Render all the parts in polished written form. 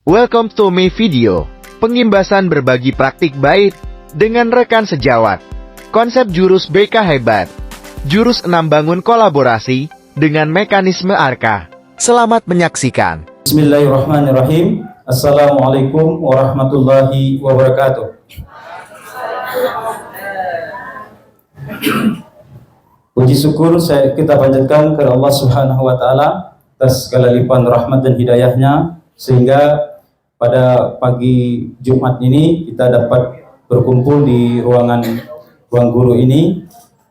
Welcome to my video. Pengimbasan berbagi praktik baik dengan rekan sejawat. Konsep jurus BK hebat. Jurus 6 bangun kolaborasi dengan mekanisme ARKA. Selamat menyaksikan. Bismillahirrahmanirrahim. Assalamualaikum warahmatullahi wabarakatuh. Puji syukur kita panjatkan kepada Allah Subhanahu wa taala atas segala limpahan rahmat dan hidayahnya, sehingga pada pagi Jumat ini kita dapat berkumpul di ruang guru ini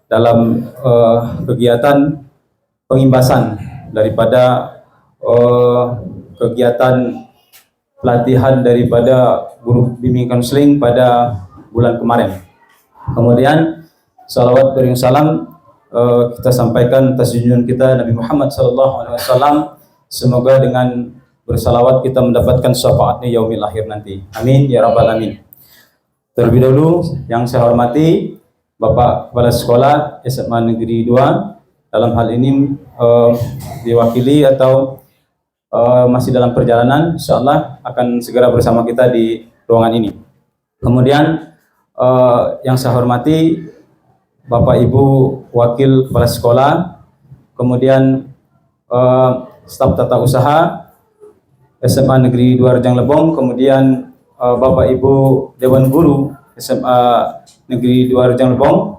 dalam kegiatan pengimbasan daripada kegiatan pelatihan daripada guru bimbing konseling pada bulan kemarin. Kemudian salawat beriring salam kita sampaikan atas junjungan kita Nabi Muhammad SAW. Semoga dengan bersalawat kita mendapatkan syafaatnya yaumil akhir nanti. Amin ya rabbal alamin. Terlebih dahulu yang saya hormati Bapak Kepala Sekolah SMA Negeri 2, dalam hal ini diwakili atau masih dalam perjalanan, insyaallah akan segera bersama kita di ruangan ini. Kemudian yang saya hormati Bapak Ibu Wakil Kepala Sekolah, kemudian staf tata usaha SMA Negeri 2 Rejang Lebong, kemudian Bapak Ibu Dewan Guru SMA Negeri 2 Rejang Lebong,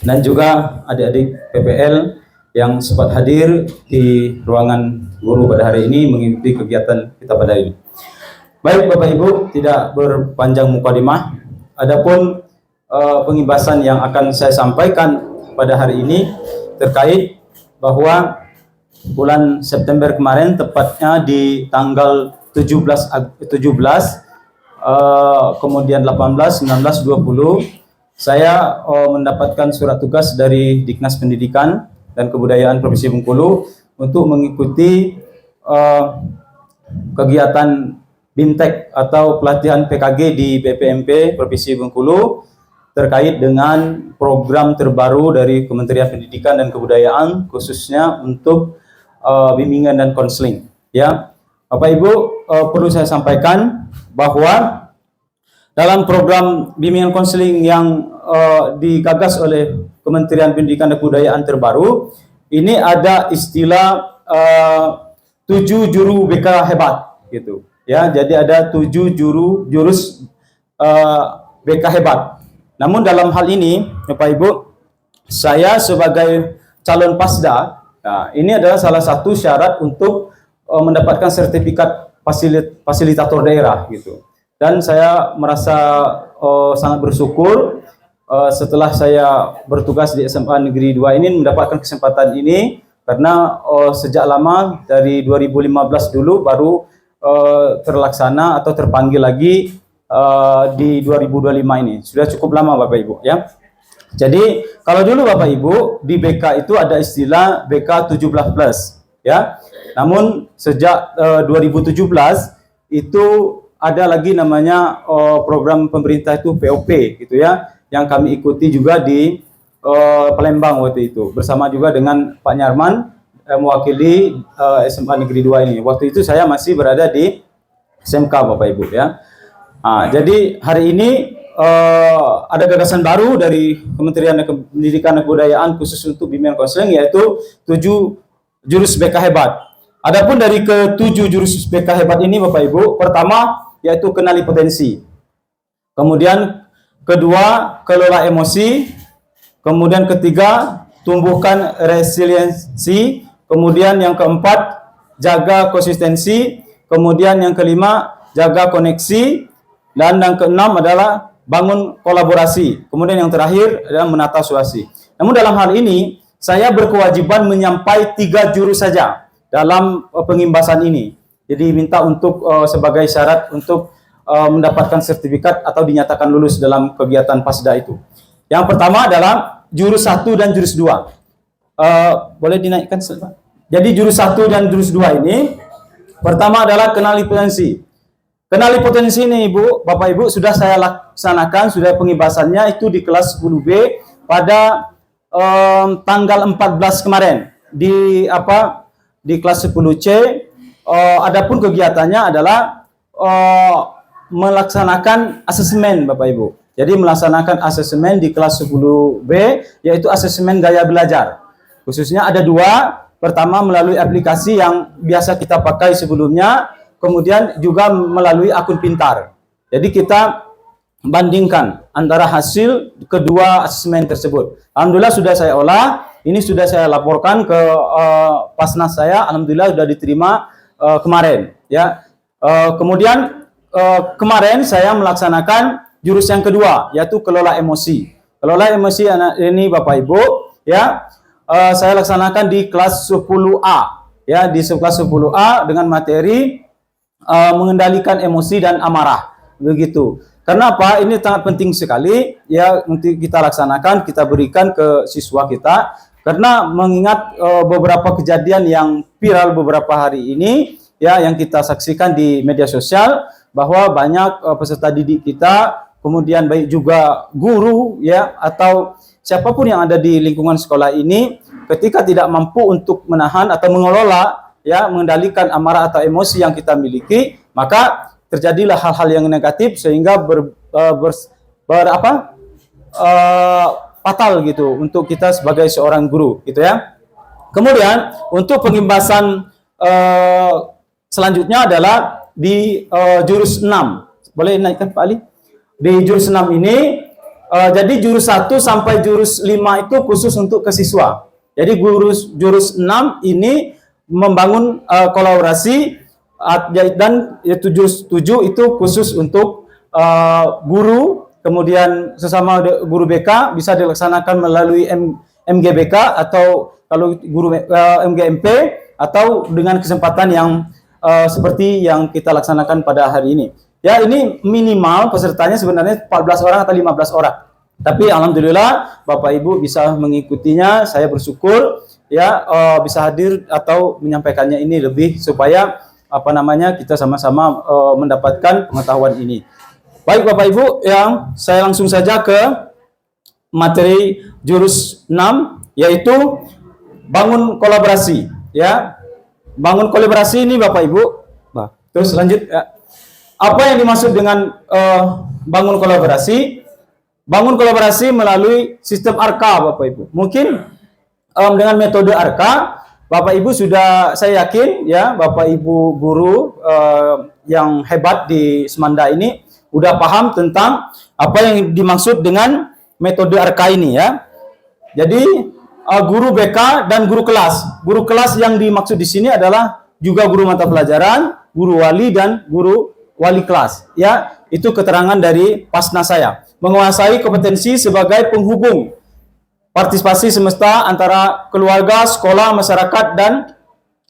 dan juga adik-adik PPL yang sempat hadir di ruangan guru pada hari ini mengikuti kegiatan kita pada hari ini. Baik Bapak Ibu, tidak berpanjang mukadimah, adapun pengimbasan yang akan saya sampaikan pada hari ini terkait bahwa bulan September kemarin, tepatnya di tanggal 17, kemudian 18, 19, 20, saya mendapatkan surat tugas dari Dinas Pendidikan dan Kebudayaan Provinsi Bengkulu untuk mengikuti kegiatan BIMTEK atau pelatihan PKG di BPMP Provinsi Bengkulu terkait dengan program terbaru dari Kementerian Pendidikan dan Kebudayaan, khususnya untuk bimbingan dan konseling. Ya, Bapak Ibu, perlu saya sampaikan bahwa dalam program bimbingan konseling yang digagas oleh Kementerian Pendidikan dan Kebudayaan terbaru, ini ada istilah 7 juru BK hebat, gitu. Ya, jadi ada 7 jurus BK hebat. Namun dalam hal ini, Bapak Ibu, saya sebagai calon Pasda, nah, ini adalah salah satu syarat untuk mendapatkan sertifikat fasilitator daerah, gitu. Dan saya merasa sangat bersyukur setelah saya bertugas di SMA Negeri 2 ini mendapatkan kesempatan ini, karena sejak lama dari 2015 dulu baru terlaksana atau terpanggil lagi di 2025 ini. Sudah cukup lama Bapak Ibu, ya. Jadi kalau dulu Bapak Ibu di BK itu ada istilah BK 17+, ya. Namun sejak 2017 itu ada lagi namanya program pemerintah itu POP, gitu ya, yang kami ikuti juga di Palembang waktu itu, bersama juga dengan Pak Nyarman mewakili SMA Negeri 2 ini. Waktu itu saya masih berada di SMK Bapak Ibu, ya. Nah, jadi hari ini ada gagasan baru dari Kementerian Pendidikan dan Kebudayaan khusus untuk bimbingan konseling, yaitu 7 jurus BK hebat. Adapun dari ke-7 jurus BK hebat ini Bapak Ibu, pertama yaitu kenali potensi. Kemudian kedua, kelola emosi. Kemudian ketiga, tumbuhkan resiliensi. Kemudian yang keempat, jaga konsistensi. Kemudian yang kelima, jaga koneksi. Dan yang keenam adalah bangun kolaborasi. Kemudian yang terakhir adalah menata situasi. Namun dalam hal ini, saya berkewajiban menyampai 3 jurus saja dalam pengimbasan ini. Jadi minta untuk sebagai syarat untuk mendapatkan sertifikat atau dinyatakan lulus dalam kegiatan Pasda itu. Yang pertama adalah jurus 1 dan jurus 2. Boleh dinaikkan? Jadi jurus 1 dan jurus 2 ini, pertama adalah kenali potensi. Kenali potensi ini Ibu, Bapak Ibu, sudah saya laksanakan, sudah pengimbasannya itu di kelas 10B pada tanggal 14 kemarin di kelas 10C. Adapun kegiatannya adalah uh, melaksanakan asesmen Bapak Ibu. Jadi melaksanakan asesmen di kelas 10B, yaitu asesmen gaya belajar. Khususnya ada dua. Pertama melalui aplikasi yang biasa kita pakai sebelumnya, kemudian juga melalui akun pintar. Jadi kita bandingkan antara hasil kedua asesmen tersebut. Alhamdulillah sudah saya olah, ini sudah saya laporkan ke Pasnas saya, alhamdulillah sudah diterima kemarin. Ya, kemudian kemarin saya melaksanakan jurus yang kedua, yaitu kelola emosi. Kelola emosi ini Bapak Ibu, ya, saya laksanakan di kelas 10A, ya, di kelas 10A dengan materi mengendalikan emosi dan amarah, begitu. Karena apa? Ini sangat penting sekali, ya, untuk kita laksanakan, kita berikan ke siswa kita, karena mengingat beberapa kejadian yang viral beberapa hari ini, ya, yang kita saksikan di media sosial, bahwa banyak peserta didik kita, kemudian baik juga guru, ya, atau siapapun yang ada di lingkungan sekolah ini, ketika tidak mampu untuk menahan atau mengelola, ya, mengendalikan amarah atau emosi yang kita miliki, maka terjadilah hal-hal yang negatif sehingga fatal gitu untuk kita sebagai seorang guru, gitu ya. Kemudian untuk pengimbasan selanjutnya adalah di jurus 6. Boleh naikkan Pak Ali? Di jurus 6 ini, jadi jurus 1 sampai jurus 5 itu khusus untuk ke siswa. Jadi jurus 6 ini membangun kolaborasi, dan jurus 7 itu khusus untuk guru, kemudian sesama guru BK bisa dilaksanakan melalui MGBK, atau kalau guru MGMP, atau dengan kesempatan yang seperti yang kita laksanakan pada hari ini. Ya, ini minimal pesertanya sebenarnya 14 orang atau 15 orang. Tapi alhamdulillah Bapak Ibu bisa mengikutinya. Saya bersyukur, ya, bisa hadir atau menyampaikannya ini lebih supaya kita sama-sama mendapatkan pengetahuan ini. Baik Bapak Ibu, yang saya langsung saja ke materi jurus 6, yaitu bangun kolaborasi, ya. Bangun kolaborasi ini Bapak Ibu. Nah, terus lanjut, ya. Apa yang dimaksud dengan bangun kolaborasi? Bangun kolaborasi melalui sistem ARKA, Bapak Ibu. Mungkin dengan metode ARKA, Bapak Ibu sudah, saya yakin, ya, Bapak Ibu guru yang hebat di Semanda ini udah paham tentang apa yang dimaksud dengan metode ARKA ini, ya. Jadi guru BK dan guru kelas. Guru kelas yang dimaksud di sini adalah juga guru mata pelajaran, guru wali, dan guru wali kelas, ya. Itu keterangan dari Pasnas saya. Menguasai kompetensi sebagai penghubung partisipasi semesta antara keluarga, sekolah, masyarakat, dan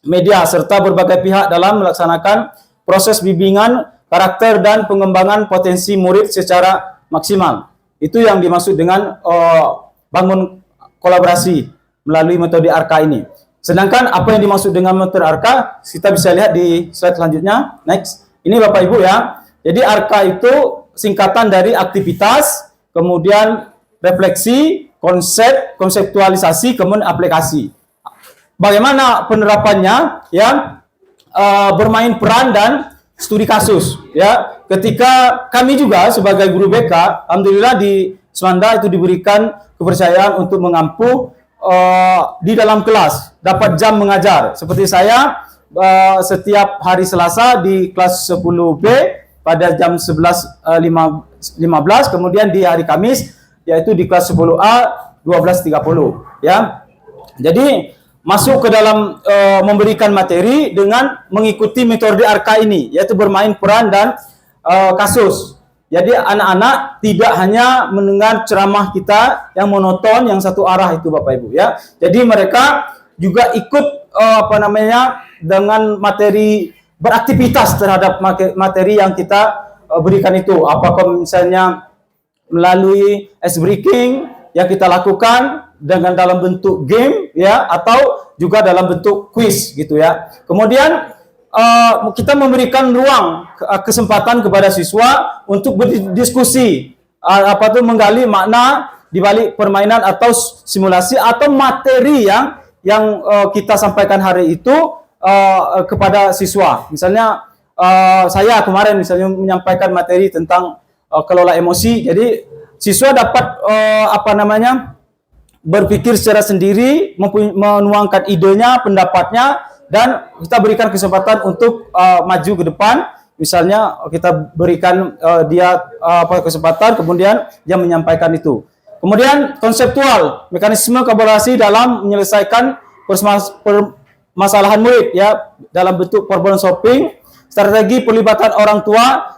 media, serta berbagai pihak dalam melaksanakan proses bimbingan karakter dan pengembangan potensi murid secara maksimal. Itu yang dimaksud dengan bangun kolaborasi melalui metode ARKA ini. Sedangkan apa yang dimaksud dengan metode ARKA, kita bisa lihat di slide selanjutnya. Next. Ini Bapak Ibu, ya. Jadi ARKA itu singkatan dari aktivitas, kemudian refleksi, konseptualisasi, kemudian aplikasi. Bagaimana penerapannya, ya? Bermain peran dan studi kasus, ya. Ketika kami juga sebagai guru BK, alhamdulillah di Semanda itu diberikan kepercayaan untuk mengampu di dalam kelas, dapat jam mengajar. Seperti saya setiap hari Selasa di kelas 10B pada jam 11.15, kemudian di hari Kamis yaitu di kelas 10A 12.30, ya. Jadi masuk ke dalam memberikan materi dengan mengikuti metode ARKA ini, yaitu bermain peran dan kasus. Jadi anak-anak tidak hanya mendengar ceramah kita yang monoton, yang satu arah itu Bapak Ibu, ya. Jadi mereka juga ikut dengan materi, beraktivitas terhadap materi yang kita berikan itu. Apakah misalnya melalui ice breaking yang kita lakukan dengan dalam bentuk game, ya, atau juga dalam bentuk quiz, gitu, ya. Kemudian kita memberikan ruang kesempatan kepada siswa untuk berdiskusi, menggali makna di balik permainan atau simulasi atau materi yang kita sampaikan hari itu kepada siswa. Misalnya saya kemarin misalnya menyampaikan materi tentang kelola emosi, jadi siswa dapat berpikir secara sendiri, menuangkan idenya, pendapatnya, dan kita berikan kesempatan untuk maju ke depan. Misalnya kita berikan dia kesempatan, kemudian dia menyampaikan itu. Kemudian konseptual, mekanisme kolaborasi dalam menyelesaikan permasalahan murid ya dalam bentuk problem solving, strategi pelibatan orang tua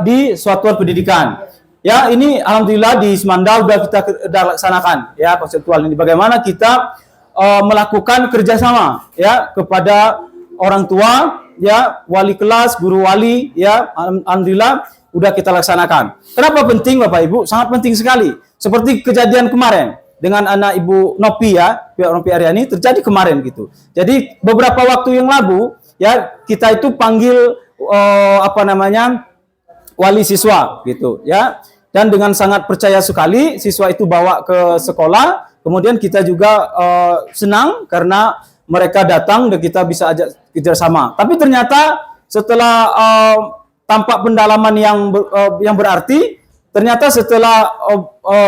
di satuan pendidikan. Ya, ini alhamdulillah di Semanda sudah kita laksanakan ya konseptual ini. Bagaimana kita melakukan kerjasama ya kepada orang tua ya, wali kelas, guru wali ya, alhamdulillah udah kita laksanakan. Kenapa penting Bapak Ibu? Sangat penting sekali. Seperti kejadian kemarin dengan anak Ibu Nopi ya, Nopi Aryani terjadi kemarin gitu. Jadi beberapa waktu yang lalu ya kita itu panggil wali siswa gitu ya. Dan dengan sangat percaya sekali siswa itu bawa ke sekolah. Kemudian kita juga senang karena mereka datang dan kita bisa ajak kerjasama. Tapi ternyata setelah tampak pendalaman yang berarti, ternyata setelah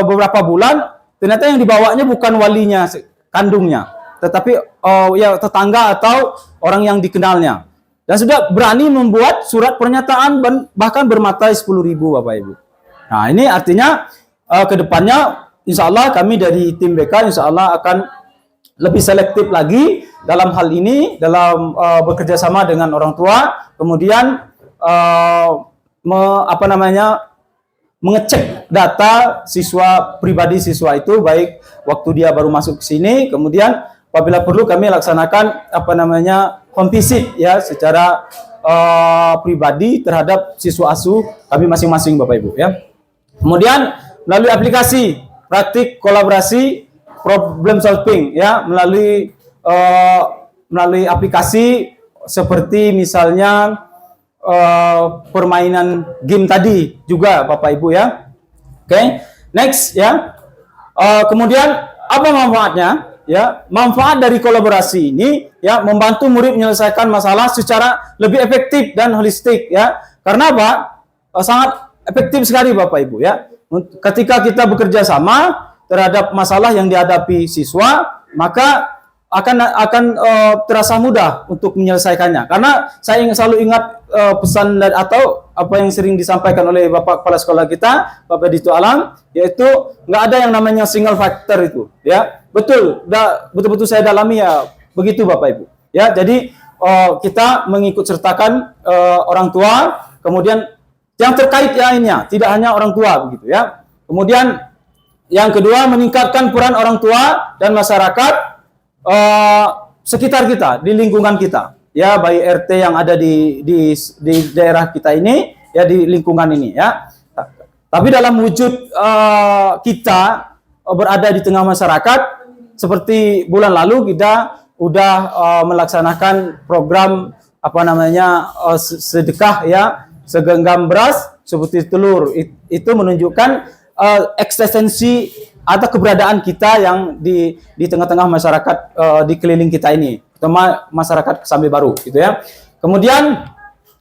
beberapa bulan, ternyata yang dibawanya bukan walinya kandungnya, tetapi ya tetangga atau orang yang dikenalnya. Dan sudah berani membuat surat pernyataan bahkan bermatai 10.000 Bapak Ibu. Nah ini artinya ke depannya insya Allah kami dari tim BK insya Allah akan lebih selektif lagi dalam hal ini, dalam bekerja sama dengan orang tua, kemudian mengecek data siswa pribadi siswa itu, baik waktu dia baru masuk ke sini, kemudian apabila perlu kami laksanakan home visit ya secara pribadi terhadap siswa asuh kami masing-masing Bapak Ibu ya. Kemudian melalui aplikasi praktik kolaborasi problem solving ya, melalui aplikasi seperti misalnya permainan game tadi juga Bapak Ibu ya. Oke, next ya. Kemudian apa manfaatnya? Ya, manfaat dari kolaborasi ini ya membantu murid menyelesaikan masalah secara lebih efektif dan holistik ya. Karena apa? Sangat efektif sekali Bapak Ibu ya. Ketika kita bekerja sama terhadap masalah yang dihadapi siswa, maka akan terasa mudah untuk menyelesaikannya. Karena saya selalu ingat pesan atau apa yang sering disampaikan oleh Bapak Kepala Sekolah kita, Bapak Dito Alam, yaitu nggak ada yang namanya single factor itu, ya. Betul-betul saya dalami ya, begitu Bapak Ibu. Ya, jadi kita mengikut sertakan orang tua, kemudian yang terkait lainnya, tidak hanya orang tua begitu ya. Kemudian yang kedua, meningkatkan peran orang tua dan masyarakat sekitar kita, di lingkungan kita, ya, baik RT yang ada di daerah kita ini, ya, di lingkungan ini, ya. Tapi dalam wujud kita berada di tengah masyarakat, seperti bulan lalu kita udah melaksanakan program sedekah, ya, segenggam beras seperti telur. Itu menunjukkan eksistensi atau keberadaan kita yang di tengah-tengah masyarakat di keliling kita ini, terutama masyarakat Kesambi Baru, gitu ya. Kemudian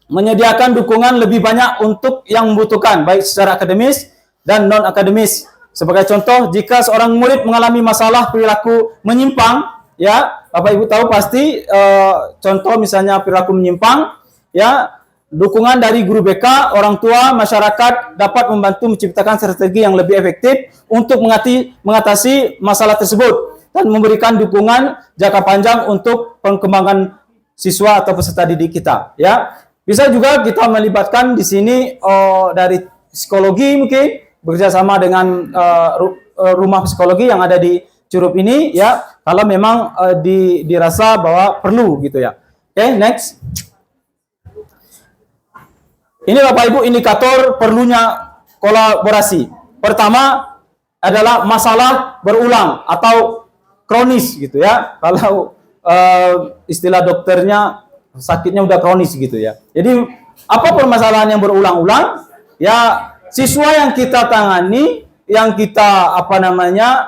menyediakan dukungan lebih banyak untuk yang membutuhkan, baik secara akademis dan non akademis. Sebagai contoh, jika seorang murid mengalami masalah perilaku menyimpang, ya, Bapak Ibu tahu pasti contoh misalnya perilaku menyimpang, ya. Dukungan dari guru BK, orang tua, masyarakat dapat membantu menciptakan strategi yang lebih efektif untuk mengatasi masalah tersebut dan memberikan dukungan jangka panjang untuk pengembangan siswa atau peserta didik kita. Ya, bisa juga kita melibatkan di sini dari psikologi, mungkin bekerjasama dengan rumah psikologi yang ada di Curup ini, ya, kalau memang dirasa bahwa perlu gitu ya. Oke, next. Ini Bapak Ibu indikator perlunya kolaborasi. Pertama adalah masalah berulang atau kronis gitu ya. Kalau istilah dokternya sakitnya udah kronis gitu ya. Jadi apa permasalahan yang berulang-ulang? Ya, siswa yang kita tangani, yang kita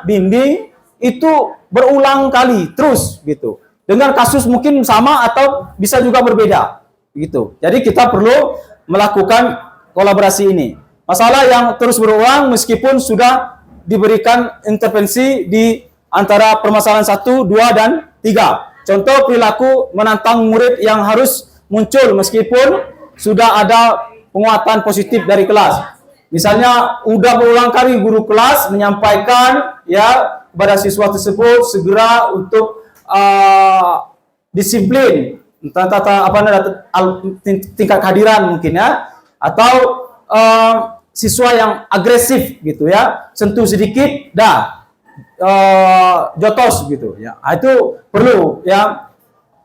bimbing itu berulang kali terus gitu. Dengan kasus mungkin sama atau bisa juga berbeda. begitu. Jadi kita perlu melakukan kolaborasi ini. Masalah yang terus berulang meskipun sudah diberikan intervensi di antara permasalahan 1, 2, dan 3. Contoh perilaku menantang murid yang harus muncul meskipun sudah ada penguatan positif dari kelas. Misalnya udah berulang kali guru kelas menyampaikan ya kepada siswa tersebut segera untuk disiplin, tingkat kehadiran mungkin ya, atau siswa yang agresif gitu ya, sentuh sedikit dah jotos gitu ya. Itu perlu ya,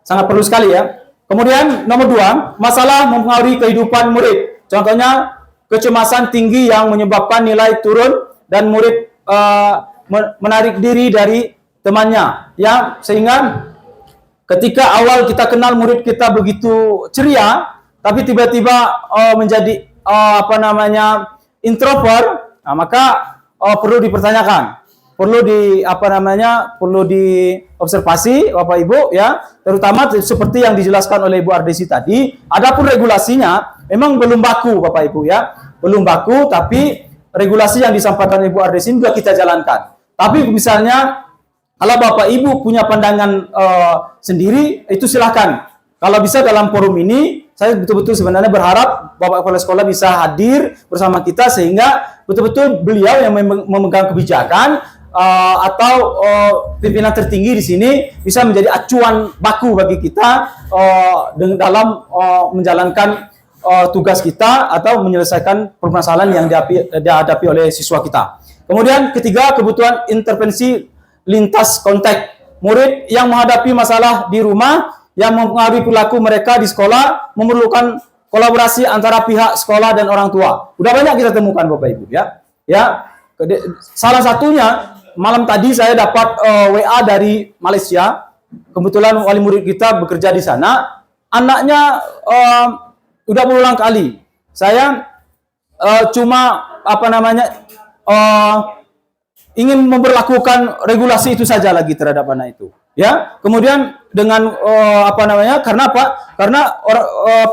sangat perlu sekali ya. Kemudian nomor 2, masalah mempengaruhi kehidupan murid. Contohnya kecemasan tinggi yang menyebabkan nilai turun dan murid menarik diri dari temannya ya, sehingga ketika awal kita kenal murid kita begitu ceria tapi tiba-tiba menjadi introvert, nah, maka perlu dipertanyakan, perlu perlu diobservasi Bapak Ibu ya, terutama seperti yang dijelaskan oleh Ibu Ardesi tadi. Adapun regulasinya memang belum baku Bapak Ibu ya, belum baku, tapi regulasi yang disampaikan Ibu Ardesi juga kita jalankan. Tapi misalnya kalau Bapak Ibu punya pandangan sendiri, itu silahkan. Kalau bisa dalam forum ini, saya betul-betul sebenarnya berharap Bapak Kepala Sekolah bisa hadir bersama kita sehingga betul-betul beliau yang memegang kebijakan atau pimpinan tertinggi di sini bisa menjadi acuan baku bagi kita dalam menjalankan tugas kita atau menyelesaikan permasalahan yang dihadapi oleh siswa kita. Kemudian ketiga, kebutuhan intervensi lintas kontak. Murid yang menghadapi masalah di rumah yang mempengaruhi perilaku mereka di sekolah memerlukan kolaborasi antara pihak sekolah dan orang tua. Udah banyak kita temukan Bapak Ibu ya. Ya, salah satunya malam tadi saya dapat WA dari Malaysia. Kebetulan wali murid kita bekerja di sana. Anaknya udah berulang kali. Saya cuma ingin memperlakukan regulasi itu saja lagi terhadap anak itu. Ya, kemudian dengan karena apa? Karena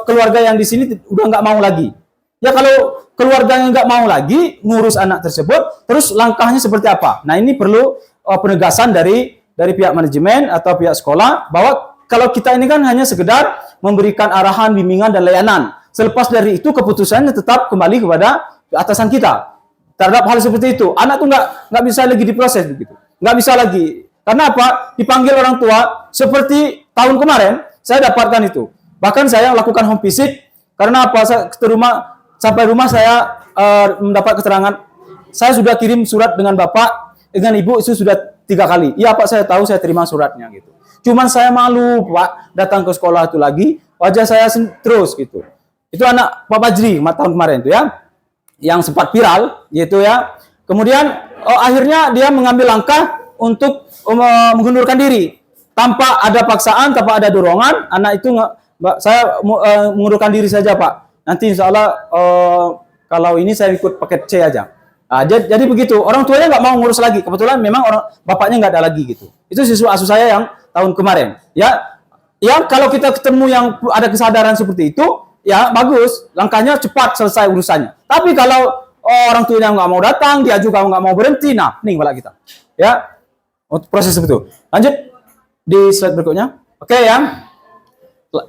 keluarga yang di sini udah nggak mau lagi. Ya, kalau keluarga yang nggak mau lagi ngurus anak tersebut, terus langkahnya seperti apa? Nah, ini perlu penegasan dari pihak manajemen atau pihak sekolah bahwa kalau kita ini kan hanya sekedar memberikan arahan, bimbingan, dan layanan. Selepas dari itu keputusannya tetap kembali kepada atasan kita. Terhadap hal seperti itu, anak tuh nggak bisa lagi diproses begitu, nggak bisa lagi. Karena apa? Dipanggil orang tua seperti tahun kemarin saya dapatkan itu. Bahkan saya lakukan home visit karena apa? Sampai rumah saya mendapat keterangan saya sudah kirim surat dengan bapak, dengan ibu itu sudah 3 kali. Iya Pak, saya tahu, saya terima suratnya gitu. Cuman saya malu Pak datang ke sekolah itu lagi, wajah saya terus gitu. Itu anak Pak Fajri tahun kemarin itu ya, yang sempat viral gitu ya. Kemudian akhirnya dia mengambil langkah untuk mengundurkan diri tanpa ada paksaan, tanpa ada dorongan. Anak itu saya mengundurkan diri saja Pak, nanti insya Allah kalau ini saya ikut paket C aja. Nah, jadi begitu, orang tuanya nggak mau ngurus lagi. Kebetulan memang bapaknya nggak ada lagi gitu. Itu siswa asuh saya yang tahun kemarin ya. Ya, kalau kita ketemu yang ada kesadaran seperti itu, ya bagus, langkahnya cepat selesai urusannya. Tapi kalau orang tuanya nggak mau datang, dia juga nggak mau berhenti, nah ini malah kita. Ya, untuk proses seperti itu. Lanjut di slide berikutnya. Oke ya,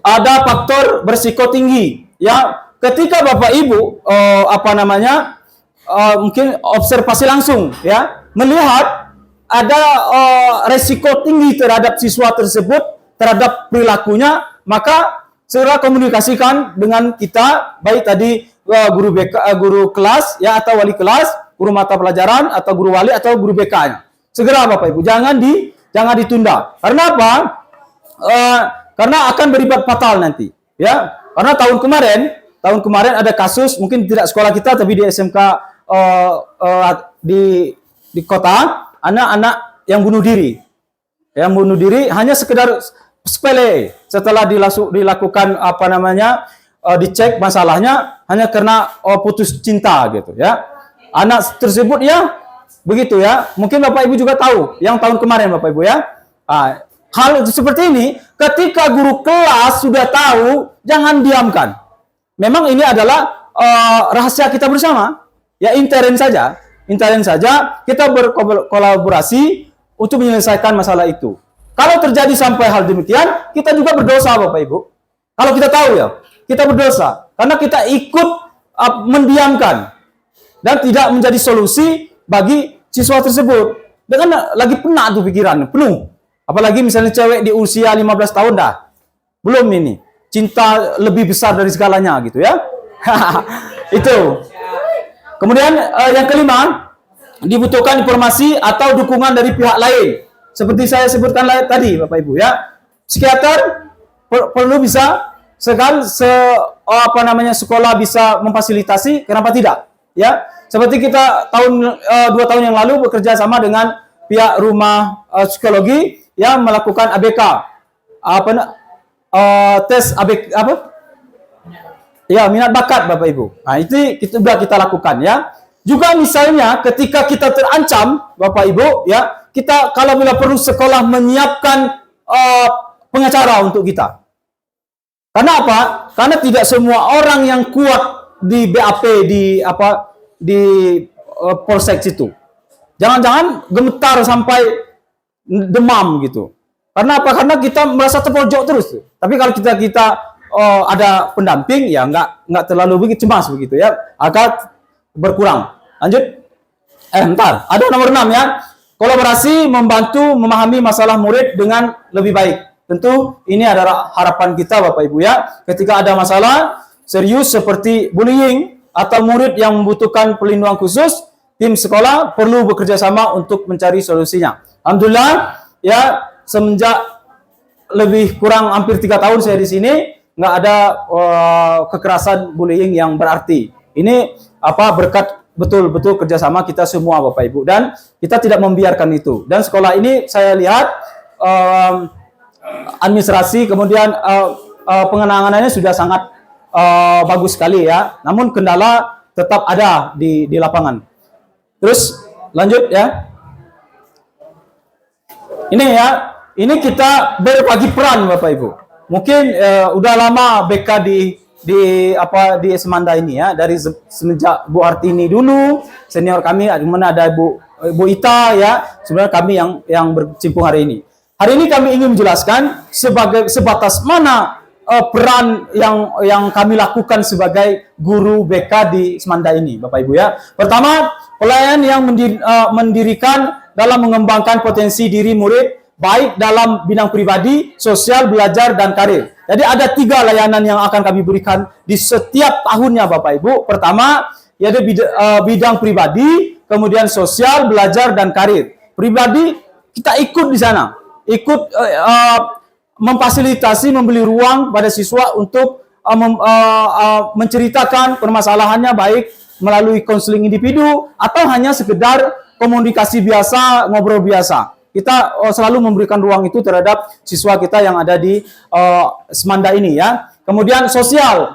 ada faktor berisiko tinggi. Ya, ketika Bapak Ibu mungkin observasi langsung, ya, melihat ada resiko tinggi terhadap siswa tersebut, terhadap perilakunya, maka segera komunikasikan dengan kita, baik tadi guru BK, guru kelas ya, atau wali kelas, guru mata pelajaran atau guru wali atau guru BK-nya. Segera Bapak Ibu, jangan ditunda. Karena apa? Karena akan berimpact fatal nanti, ya. Karena tahun kemarin ada kasus, mungkin tidak sekolah kita tapi di SMK di kota, anak-anak yang bunuh diri. Yang bunuh diri hanya sekedar sepele, setelah dilakukan dicek masalahnya hanya karena putus cinta gitu ya. Anak tersebut ya begitu ya. Mungkin Bapak Ibu juga tahu yang tahun kemarin Bapak Ibu ya. hal seperti ini, ketika guru kelas sudah tahu, jangan diamkan. Memang ini adalah rahasia kita bersama. Ya, intern saja kita berkolaborasi untuk menyelesaikan masalah itu. Kalau terjadi sampai hal demikian, kita juga berdosa, Bapak Ibu. Kalau kita tahu ya, kita berdosa karena kita ikut mendiamkan dan tidak menjadi solusi bagi siswa tersebut. Dengan lagi penat tuh pikiran, penuh. Apalagi misalnya cewek di usia 15 tahun dah. Belum ini. Cinta lebih besar dari segalanya gitu ya. Itu. Kemudian yang kelima, dibutuhkan informasi atau dukungan dari pihak lain. Seperti saya sebutkan tadi Bapak Ibu ya. Psikiater perlu bisa sekolah bisa memfasilitasi, kenapa tidak? Ya. Seperti kita 2 tahun yang lalu bekerja sama dengan pihak rumah psikologi yang melakukan ABK. Tes ABK Ya, minat bakat Bapak Ibu. Nah, itu kita lakukan ya. Juga misalnya ketika kita terancam Bapak Ibu ya, kita kalau bila perlu sekolah menyiapkan pengacara untuk kita. Karena apa? Karena tidak semua orang yang kuat di BAP di polsek situ. Jangan-jangan gemetar sampai demam gitu. Karena apa? Karena kita merasa terpojok terus. Tapi kalau kita ada pendamping, ya nggak terlalu begitu cemas begitu ya, agar berkurang. Lanjut. Ada nomor 6 ya. Kolaborasi membantu memahami masalah murid dengan lebih baik. Tentu ini adalah harapan kita Bapak Ibu ya. Ketika ada masalah serius seperti bullying atau murid yang membutuhkan perlindungan khusus, tim sekolah perlu bekerja sama untuk mencari solusinya. Alhamdulillah ya, semenjak lebih kurang hampir 3 tahun saya di sini, nggak ada kekerasan bullying yang berarti. Ini berkat betul-betul kerjasama kita semua Bapak Ibu, dan kita tidak membiarkan itu. Dan sekolah ini saya lihat administrasi kemudian pengenangannya sudah sangat bagus sekali ya. Namun kendala tetap ada di lapangan. Terus lanjut ya. Ini kita berbagi peran Bapak Ibu. Mungkin udah lama BK di Semanda ini ya, dari semenjak Bu Artini dulu, senior kami, mana ada Bu Ita ya, sebenarnya kami yang berkecimpung hari ini. Hari ini kami ingin menjelaskan sebatas mana peran yang kami lakukan sebagai guru BK di Semanda ini, Bapak Ibu ya. Pertama, pelayan yang mendirikan dalam mengembangkan potensi diri murid, baik dalam bidang pribadi, sosial, belajar, dan karir. Jadi ada 3 layanan yang akan kami berikan di setiap tahunnya Bapak Ibu. Pertama, yaitu bidang pribadi, kemudian sosial, belajar, dan karir. Pribadi, kita ikut di sana. Ikut memfasilitasi, membeli ruang pada siswa untuk menceritakan permasalahannya, baik melalui konseling individu, atau hanya sekedar komunikasi biasa, ngobrol biasa. Kita selalu memberikan ruang itu terhadap siswa kita yang ada di Semanda ini ya. Kemudian sosial,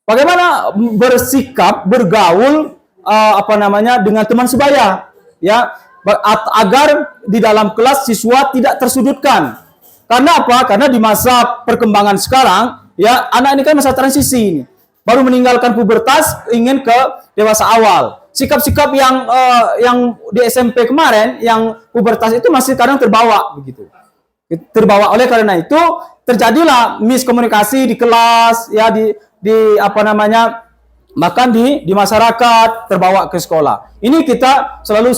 bagaimana bersikap, bergaul dengan teman sebaya ya, agar di dalam kelas siswa tidak tersudutkan. Karena apa? Karena di masa perkembangan sekarang ya, anak ini kan masa transisi ini. Baru meninggalkan pubertas, ingin ke dewasa awal. Sikap-sikap yang di SMP kemarin, yang pubertas itu masih kadang terbawa begitu. Terbawa, oleh karena itu terjadilah miskomunikasi di kelas ya, bahkan di masyarakat, terbawa ke sekolah. Ini kita selalu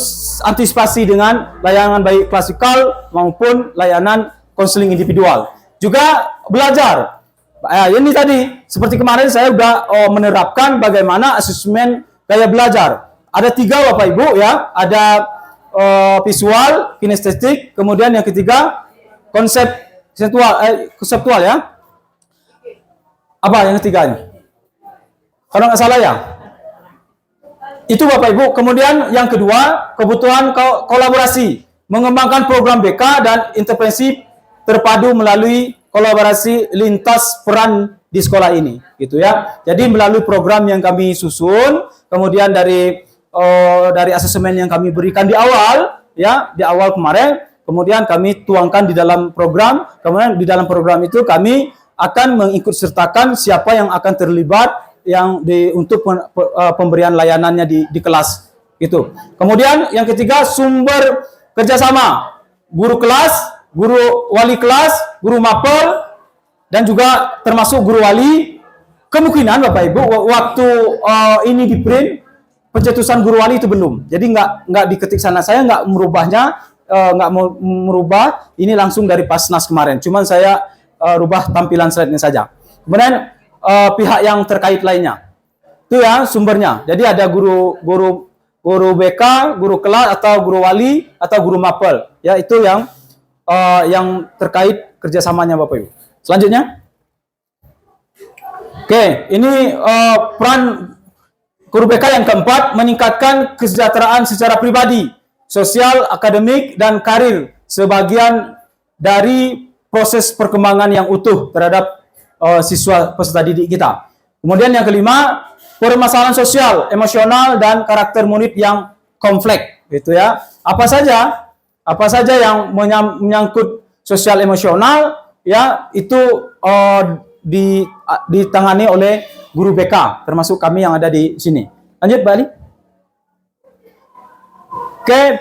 antisipasi dengan layanan baik klasikal maupun layanan konseling individual. Juga belajar. Ini tadi seperti kemarin saya sudah menerapkan bagaimana asesmen gaya belajar. Ada 3 Bapak Ibu ya, ada visual, kinestetik, kemudian yang ketiga konseptual ya. Apa yang ketiganya? Kalau nggak salah ya. Itu Bapak Ibu. Kemudian yang kedua, kebutuhan kolaborasi, mengembangkan program BK dan intervensi terpadu melalui kolaborasi lintas peran di sekolah ini, gitu ya. Jadi melalui program yang kami susun, kemudian dari asesmen yang kami berikan di awal, ya, di awal kemarin, kemudian kami tuangkan di dalam program, kemudian di dalam program itu kami akan mengikut sertakan siapa yang akan terlibat untuk pemberian layanannya di kelas itu. Kemudian yang ketiga, sumber kerjasama guru kelas, guru wali kelas, guru mapel, dan juga termasuk guru wali. Kemungkinan Bapak Ibu waktu ini di print pencetusan guru wali itu belum, jadi nggak diketik sana. Saya nggak merubahnya, nggak mau merubah ini langsung dari Pasnas kemarin. Cuman saya rubah tampilan slide-nya saja. Kemudian pihak yang terkait lainnya itu ya sumbernya. Jadi ada guru BK, guru kelas atau guru wali atau guru mapel. Ya itu yang terkait kerjasamanya Bapak Ibu. Selanjutnya. Oke, ini peran guru BK yang keempat, meningkatkan kesejahteraan secara pribadi, sosial, akademik, dan karir sebagian dari proses perkembangan yang utuh terhadap siswa peserta didik kita. Kemudian yang kelima, permasalahan sosial, emosional, dan karakter murid yang kompleks, gitu ya. Apa saja yang menyangkut sosial emosional, ya itu ditangani oleh guru BK, termasuk kami yang ada di sini. Lanjut, Bali. Oke,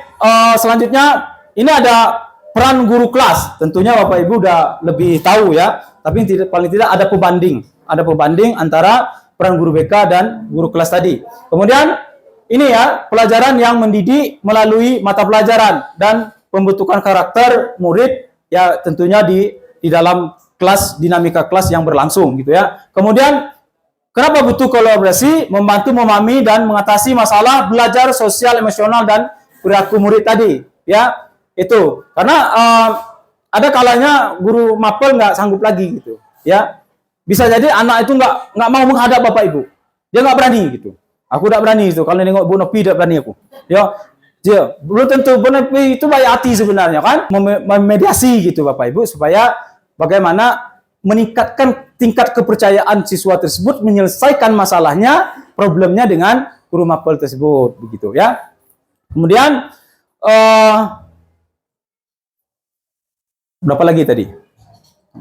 selanjutnya ini ada peran guru kelas. Tentunya Bapak Ibu udah lebih tahu ya, tapi paling tidak ada pembanding. Ada pembanding antara peran guru BK dan guru kelas tadi. Kemudian ini ya, pelajaran yang mendidik melalui mata pelajaran dan pembentukan karakter murid ya tentunya di dalam kelas, dinamika kelas yang berlangsung gitu ya. Kemudian kenapa butuh kolaborasi, membantu memahami dan mengatasi masalah belajar sosial, emosional, dan perilaku murid tadi ya. Itu karena ada kalanya guru mapel nggak sanggup lagi gitu ya. Bisa jadi anak itu nggak mau menghadap Bapak Ibu, dia nggak berani gitu. Aku tidak berani itu, kalau nengok Bu Nopi tidak berani aku ya. Dia belum tentu Bu Nopi itu baik hati sebenarnya kan, memediasi gitu Bapak Ibu supaya bagaimana meningkatkan tingkat kepercayaan siswa tersebut menyelesaikan masalahnya, problemnya dengan guru mapel tersebut, begitu ya. Kemudian berapa lagi tadi?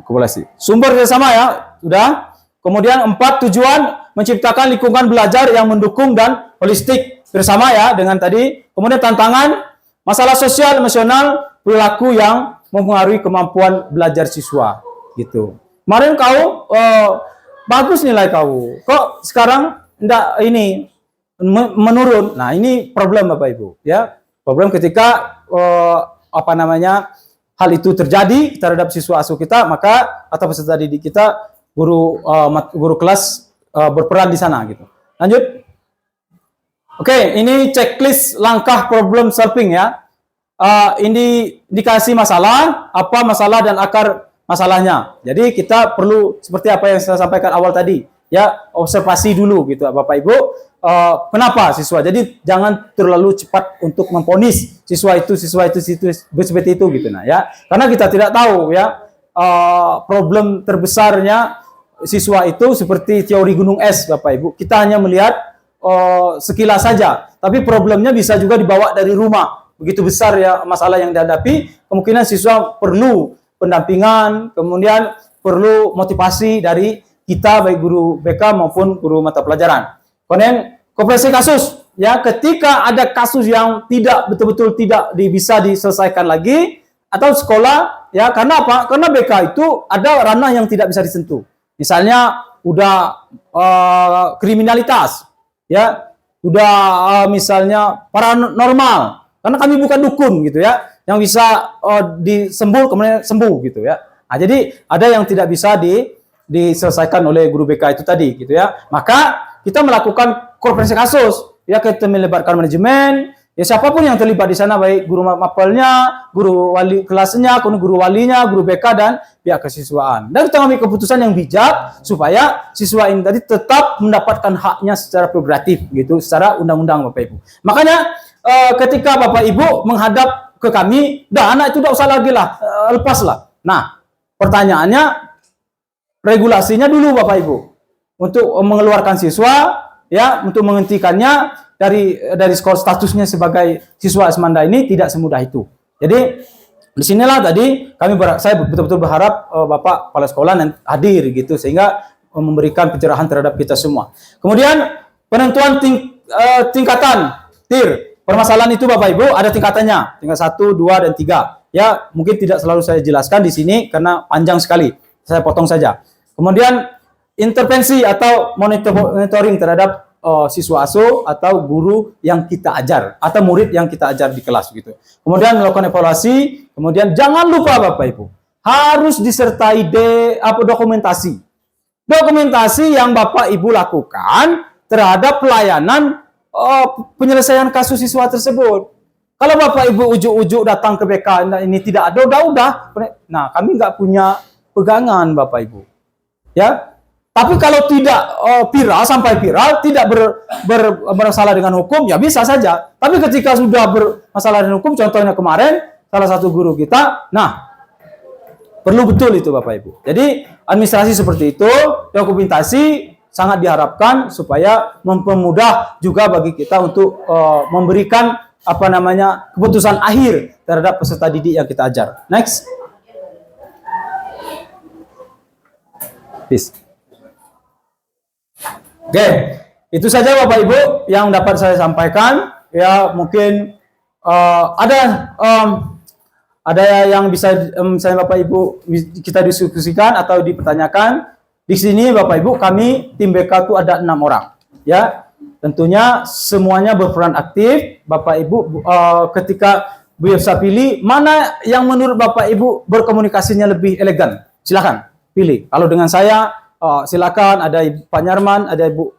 Kumulasi. Sumber kerjasama ya, sudah. Kemudian 4, tujuan menciptakan lingkungan belajar yang mendukung dan holistik bersama ya dengan tadi. Kemudian tantangan, masalah sosial, emosional, perilaku yang mempengaruhi kemampuan belajar siswa gitu. Kemarin kau bagus nilai kau, kok sekarang enggak ini menurun. Nah, ini problem Bapak Ibu ya. Problem ketika hal itu terjadi terhadap siswa asuh kita, maka atau peserta didik kita, guru kelas berperan di sana gitu. Lanjut. Oke, ini checklist langkah problem solving ya. Ini dikasih masalah, apa masalah dan akar masalahnya. Jadi kita perlu seperti apa yang saya sampaikan awal tadi, ya observasi dulu gitu Bapak Ibu. Kenapa siswa? Jadi jangan terlalu cepat untuk memvonis siswa itu seperti itu gitu nah ya. Karena kita tidak tahu ya problem terbesarnya siswa itu seperti teori gunung es Bapak Ibu. Kita hanya melihat sekilas saja, tapi problemnya bisa juga dibawa dari rumah. Begitu besar ya masalah yang dihadapi, kemungkinan siswa perlu pendampingan, kemudian perlu motivasi dari kita baik guru BK maupun guru mata pelajaran. Kemudian komprehensif kasus ya, ketika ada kasus yang betul-betul tidak bisa diselesaikan lagi atau sekolah ya, karena apa? Karena BK itu ada ranah yang tidak bisa disentuh. Misalnya udah kriminalitas ya, udah misalnya paranormal. Karena kami bukan dukun gitu ya, yang bisa disembuh kemudian sembuh gitu ya. Nah, jadi ada yang tidak bisa diselesaikan oleh guru BK itu tadi gitu ya. Maka kita melakukan komprehensif kasus ya, kita melibatkan manajemen ya, siapapun yang terlibat di sana, baik guru mapelnya, guru wali kelasnya, guru walinya, guru BK dan pihak kesiswaan. Dan kita ambil keputusan yang bijak supaya siswa ini tadi tetap mendapatkan haknya secara progresif gitu, secara undang-undang Bapak Ibu. Makanya ketika Bapak Ibu menghadap ke kami, dah anak itu tidak usah lagi lah, lepaslah. Nah, pertanyaannya regulasinya dulu Bapak Ibu untuk mengeluarkan siswa ya, untuk menghentikannya dari skor statusnya sebagai siswa Asmanda ini tidak semudah itu. Jadi Di sinilah tadi saya betul-betul berharap Bapak Kepala Sekolah hadir gitu sehingga memberikan pencerahan terhadap kita semua. Kemudian penentuan tingkatan tier. Permasalahan itu Bapak Ibu ada tingkatannya, tingkat 1, 2 dan 3. Ya, mungkin tidak selalu saya jelaskan di sini karena panjang sekali. Saya potong saja. Kemudian intervensi atau monitoring terhadap siswa asuh atau guru yang kita ajar atau murid yang kita ajar di kelas gitu. Kemudian melakukan evaluasi, kemudian jangan lupa Bapak Ibu harus disertai dokumentasi. Dokumentasi yang Bapak Ibu lakukan terhadap pelayanan penyelesaian kasus siswa tersebut. Kalau Bapak Ibu ujuk-ujuk datang ke BK ini tidak ada, udah. Nah, kami nggak punya pegangan Bapak Ibu. Ya. Tapi kalau tidak sampai viral, tidak bermasalah dengan hukum, ya bisa saja. Tapi ketika sudah bermasalah dengan hukum, contohnya kemarin, salah satu guru kita, nah, perlu betul itu Bapak Ibu. Jadi, administrasi seperti itu, dokumentasi sangat diharapkan supaya mempermudah juga bagi kita untuk memberikan keputusan akhir terhadap peserta didik yang kita ajar. Next. Please. Oke, itu saja Bapak Ibu yang dapat saya sampaikan. Ya, mungkin ada yang bisa misalnya Bapak Ibu kita diskusikan atau dipertanyakan. Di sini Bapak Ibu kami tim BK itu ada 6 orang. Ya, tentunya semuanya berperan aktif. Bapak Ibu ketika bisa pilih mana yang menurut Bapak Ibu berkomunikasinya lebih elegan. Silakan pilih. Kalau dengan saya silakan, ada Pak Nyarman, ada Ibu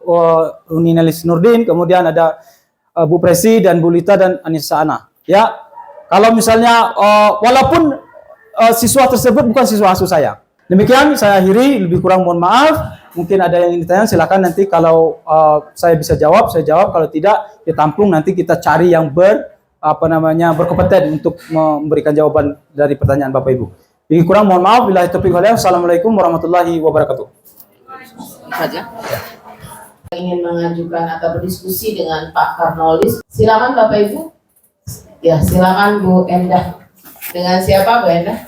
Uninelis Nurdin, kemudian ada Bu Presi dan Bu Lita dan Anissa Ana. Ya, kalau misalnya walaupun siswa tersebut bukan siswa asuh saya. Demikian saya akhiri, lebih kurang mohon maaf. Mungkin ada yang ingin ditanya, silakan nanti kalau saya bisa jawab, saya jawab. Kalau tidak, ditampung nanti kita cari yang berkompeten untuk memberikan jawaban dari pertanyaan Bapak Ibu. Lebih kurang mohon maaf. Billahi taufiq wal hidayah. Assalamualaikum warahmatullahi wabarakatuh. Saja. Ingin mengajukan atau berdiskusi dengan Pak Karnolis, silakan Bapak Ibu. Ya, silakan Bu Endah. Dengan siapa Bu Endah?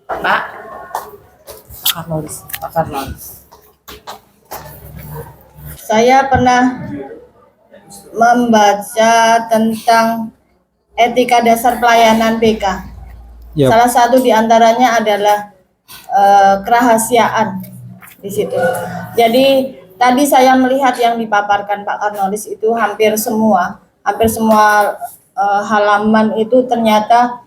Pak Karnolis. Pak Karnolis. Saya pernah membaca tentang etika dasar pelayanan BK. Yep. Salah satu diantaranya adalah kerahasiaan di situ. Jadi tadi saya melihat yang dipaparkan Pak Karnolis itu hampir semua halaman itu ternyata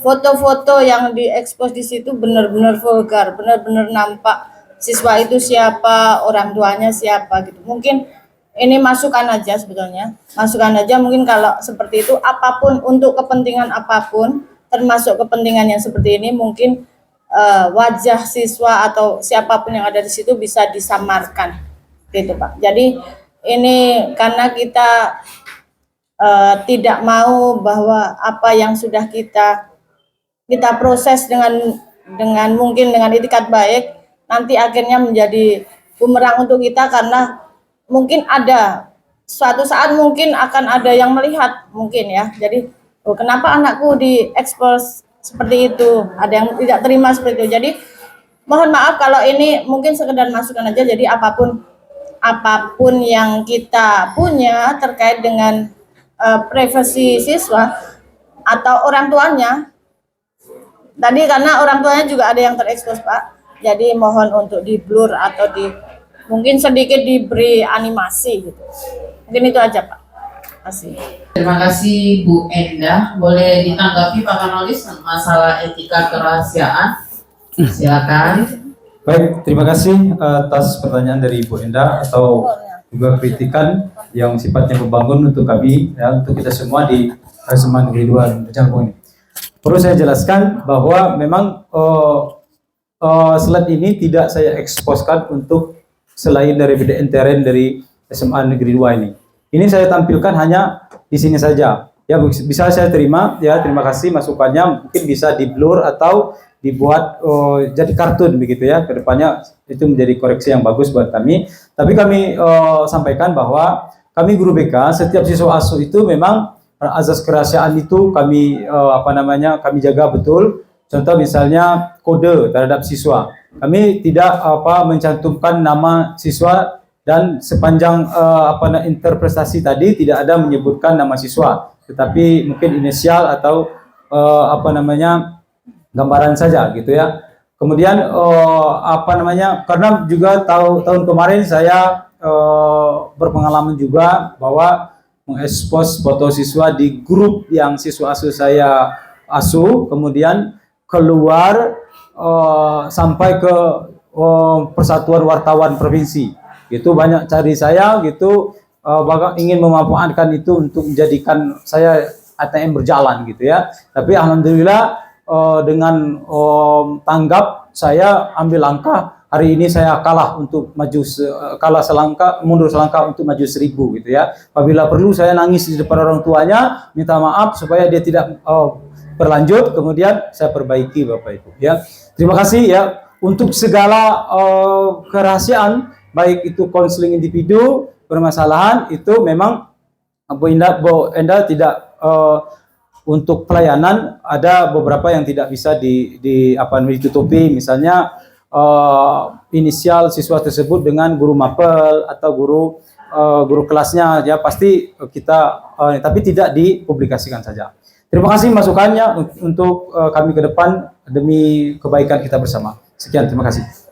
foto-foto yang diekspos di situ benar-benar vulgar, benar-benar nampak siswa itu siapa, orang tuanya siapa gitu. Mungkin ini masukan aja sebetulnya, masukan aja mungkin kalau seperti itu apapun untuk kepentingan apapun, termasuk kepentingan yang seperti ini mungkin wajah siswa atau siapapun yang ada di situ bisa disamarkan gitu Pak. Jadi ini karena kita tidak mau bahwa apa yang sudah kita proses dengan mungkin dengan itikat baik nanti akhirnya menjadi bumerang untuk kita, karena mungkin ada suatu saat mungkin akan ada yang melihat mungkin ya. Jadi kenapa anakku diekspos seperti itu, ada yang tidak terima seperti itu. Jadi mohon maaf kalau ini mungkin sekedar masukan aja. Jadi apapun yang kita punya terkait dengan privasi siswa atau orang tuanya tadi, karena orang tuanya juga ada yang terekspos Pak, jadi mohon untuk di blur atau mungkin sedikit diberi animasi gitu. Mungkin itu aja Pak. Terima kasih. Terima kasih Bu Endah. Boleh ditanggapi Pak Karnolis masalah etika kerahasiaan? Silakan. Baik, terima kasih atas pertanyaan dari Bu Endah atau juga kritikan yang sifatnya membangun untuk kami, ya, untuk kita semua di SMA Negeri 2 Rejang ini. Perlu saya jelaskan bahwa memang slide ini tidak saya eksposkan untuk selain dari BDN dari SMA Negeri 2 ini. Ini saya tampilkan hanya di sini saja. Ya, bisa saya terima, ya, terima kasih masukannya. Mungkin bisa di blur atau dibuat jadi kartun begitu ya. Kedepannya itu menjadi koreksi yang bagus buat kami. Tapi kami sampaikan bahwa kami guru BK, setiap siswa asuh itu memang azas kerahasiaan itu kami kami jaga betul. Contoh misalnya kode terhadap siswa. Kami tidak mencantumkan nama siswa dan sepanjang interpretasi tadi tidak ada menyebutkan nama siswa, tetapi mungkin inisial atau gambaran saja gitu ya. Kemudian karena juga tahun kemarin saya berpengalaman juga bahwa mengekspos foto siswa di grup yang siswa asuh saya asuh, kemudian keluar sampai ke Persatuan Wartawan Provinsi. Itu banyak cari saya gitu, ingin memanfaatkan itu untuk menjadikan saya ATM berjalan gitu ya. Tapi alhamdulillah dengan tanggap saya ambil langkah. Hari ini saya kalah untuk maju mundur selangkah untuk maju 1000 gitu ya. Apabila perlu saya nangis di depan orang tuanya, minta maaf supaya dia tidak berlanjut, kemudian saya perbaiki Bapak Ibu ya. Terima kasih ya untuk segala kerahasiaan, baik itu konseling individu permasalahan itu memang Bu Endah tidak untuk pelayanan ada beberapa yang tidak bisa ditutupi, misalnya inisial siswa tersebut dengan guru mapel atau guru kelasnya ya pasti kita tapi tidak dipublikasikan saja. Terima kasih masukannya untuk kami ke depan demi kebaikan kita bersama. Sekian, terima kasih.